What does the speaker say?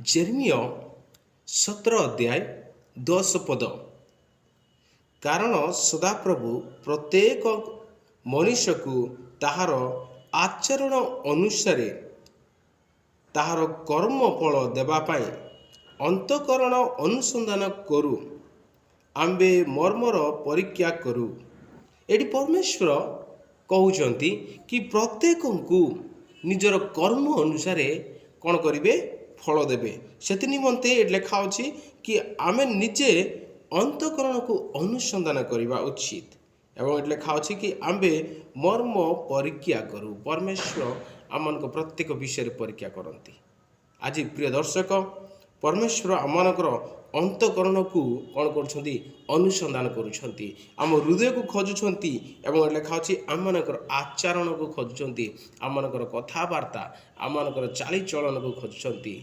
ଯେର୍ମିୟ 17 ଅଧ୍ୟାୟ 10 ପଦ। କାରଣ ସଦାପ୍ରଭୁ ପ୍ରତ୍ୟେକ ମନୁଷ୍ୟକୁ ତାହାର ଆଚରଣ ଅନୁସାରେ ତାହାର କର୍ମ ଫଳ ଦେବା ପାଇଁ ଅନ୍ତଃକରଣ ଅନୁସନ୍ଧାନ କରୁ। ଆମ୍ଭେ ମର୍ମର ପରୀକ୍ଷା କରୁ। ଏଠି ପରମେଶ୍ୱର କହୁଛନ୍ତି କି ପ୍ରତ୍ୟେକଙ୍କୁ ନିଜର କର୍ମ ଅନୁସାରେ କ'ଣ କରିବେ? ଫଳ ଦେବେ। ସେଥି ନିମନ୍ତେ ଏଠି ଲେଖା ଅଛି କି ଆମେ ନିଜେ ଅନ୍ତଃକରଣକୁ ଅନୁସନ୍ଧାନ କରିବା ଉଚିତ। ଏବଂ ଏଠି ଲେଖା ଅଛି କି ଆମ୍ଭେ ମର୍ମ ପରୀକ୍ଷା କରୁ। ପରମେଶ୍ୱର ଆମମାନଙ୍କ ପ୍ରତ୍ୟେକ ବିଷୟରେ ପରୀକ୍ଷା କରନ୍ତି। ଆଜି ପ୍ରିୟ ଦର୍ଶକ, ପରମେଶ୍ୱର ଆମମାନଙ୍କର ଅନ୍ତଃକରଣକୁ କ'ଣ କରୁଛନ୍ତି? ଅନୁସନ୍ଧାନ କରୁଛନ୍ତି। ଆମ ହୃଦୟକୁ ଖୋଜୁଛନ୍ତି। ଏବଂ ଏଠି ଲେଖା ଅଛି ଆମମାନଙ୍କର ଆଚରଣକୁ ଖୋଜୁଛନ୍ତି। ଆମମାନଙ୍କର କଥାବାର୍ତ୍ତା, ଆମମାନଙ୍କର ଚାଲିଚଳନକୁ ଖୋଜୁଛନ୍ତି।